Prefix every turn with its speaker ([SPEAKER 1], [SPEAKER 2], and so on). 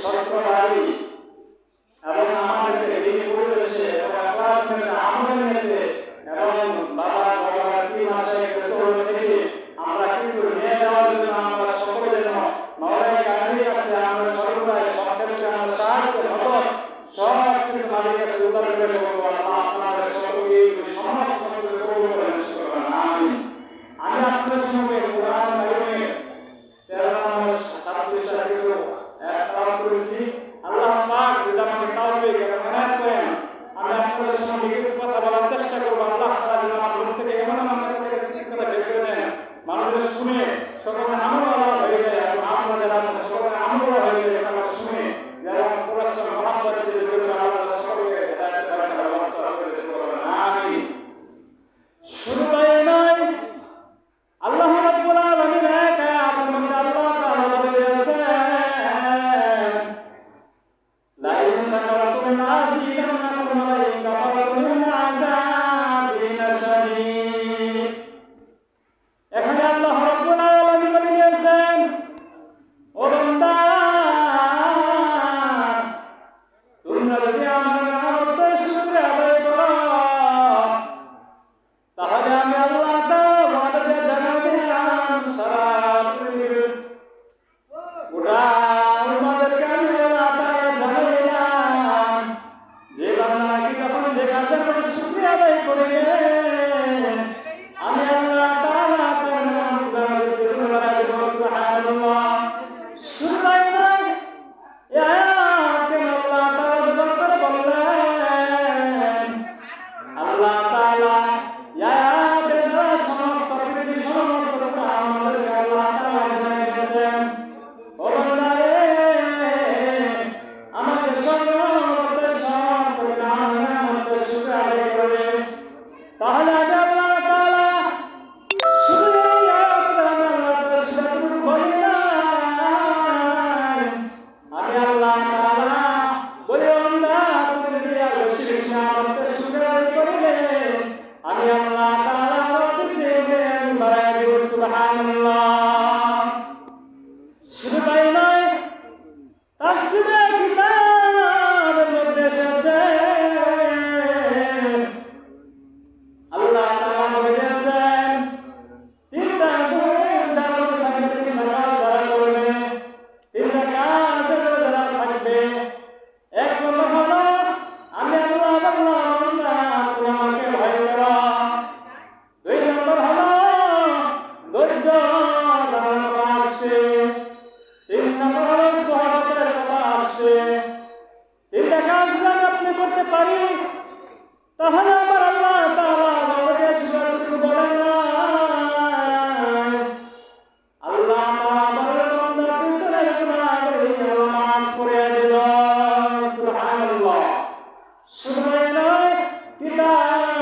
[SPEAKER 1] সত্যবাদী এবং আমাদেরকে এই পরিবেশে এবং ক্লাসমেটে আমলে নিতে এবং বাবা বাবা কি মাসে থেকে আমরা কিছু নিয়ে যাওয়ার জন্য আমরা সকলে যেন মাওলাই কাজের কাছে আমরা সর্বদাই সব ক্ষেত্রে আমরা সাহায্য হব সব কিছু মালিক কাছে উদার করে বলবো আল্লাহ আপনাদের সকলকে সমস্ত কিছু কবুল করে আমিন। আমি আপনাদের সঙ্গে কোরআন কারিমে 13 নম্বর 27 কিছু তেলাওয়াত করেছি। আল্লাহ পাক যদি আমাকে তৌফিক এবং ইনায়াত করেন আমি আপনাদের সঙ্গে কিছু কথা বলার চেষ্টা করব। আল্লাহ তাআলা যেন আমার মুখ থেকে এমন মানুষের থেকে কিছু কথা বের করে দেন মানুষের শুনে সকলে আমলওয়ালা হয়ে যায় এবং আমরা যারা আছেন সকলে আমলওয়ালা হয়ে যায় আমরা শুনে যারা পরস্পর মহব্বত দিয়ে জড়িত আল্লাহ সকলকে হেদায়েতের ব্যবস্থা করে দেন আমিন। শুরুতেই নয় আল্লাহ রাব্বুল আলামিন এক আয়াতের মধ্যে আল্লাহ তাআলা বলেছেন লা ইন শাকারতুম লাযিদান্নাকুম ওয়া লা ইন কাফারতুম আযাবিন শাদীদ। এখানে আল্লাহ রাব্বুল আলামিন বলেছেন ও বান্দা তোমরা যদি আমার নিয়ামতের শুকর আদায় করো তাহলে আমি আল্লাহ তাআলা তোমাদের জানাই দিলাম সারা পৃথিবীর গোটা উম্মতকে আমি আল্লাহ তাআলা জানাই দিলাম যে বান্দা নাকি যখন যে কাজের করে শুকরিয়া আদায় করবে আমি আল্লাহ তাআলা তার নিয়ামতগুলো দ্বিগুণ বাড়াই দেব সুবহানাল্লাহ। শুনলেন না এই আয়াতকে আল্লাহ তাআলা যখন করে বললেন আল্লাহ তাআলা আয়াতের দ্বারা সমস্ত পৃথিবীর সমস্ত আমাদেরকে আল্লাহ তাআলা জানিয়ে দিয়েছেন ও বান্দা রে আমাকে সর্বদাই সব পরিমাণ নিয়ামতের শুকর আদায় করবে তাহলে আজ আল্লাহ তাআলা শুধু এই আয়াত দ্বারা আমি আল্লাহ তাআলা শুধু বলি না আমি আল্লাহ তাআলা বলি বান্দা তুমি যদি আর বেশি বেশি নিয়ামতের শুকর আদায় করবে আমি আল্লাহ তাআলা তোমাকে আমি বাড়াই দেব সুবহানাল্লাহ। শুধু তাই নয় তাফসীরে কিতাবের মধ্যে এসেছে আল্লাহ তাআলা বলেছেন তিনটা গুণ যার মধ্যে থাকবে তিনটা কাজ যারা করবে তিনটা কাজের মধ্যে যারা থাকবে এক নম্বর হলো আমি আল্লাহ বান্দা তুমি আমাকে ভয় করো। দুই নম্বর হলো ধৈর্য ধারণ করা আসছে। তিন নম্বর হলো সহবতের কথা আসছে। তিনটা কাজ যদি আপনি করতে পারি তাহলে আমার আল্লাহ তাআলা আমাকে শুধু বলেন না আল্লাহ তাআলা বান্দা পিছনের গুনাহগুলো মাফ করে দেব সুবহানাল্লাহ। শুধু নয় কিতাব